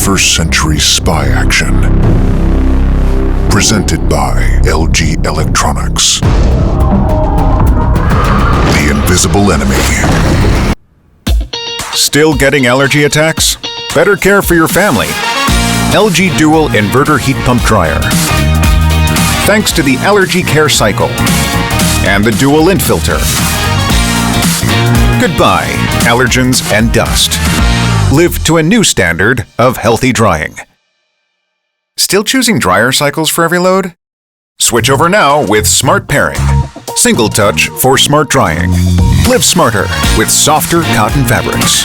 21st century spy action. Presented by LG Electronics. The Invisible Enemy. Still getting allergy attacks? Better care for your family. LG Dual Inverter Heat Pump Dryer. Thanks to the Allergy Care Cycle and the Dual Lint Filter. Goodbye, allergens and dust. Live to a new standard of healthy drying. Still choosing dryer cycles for every load? Switch over now with Smart Pairing. Single touch for smart drying. Live smarter with softer cotton fabrics.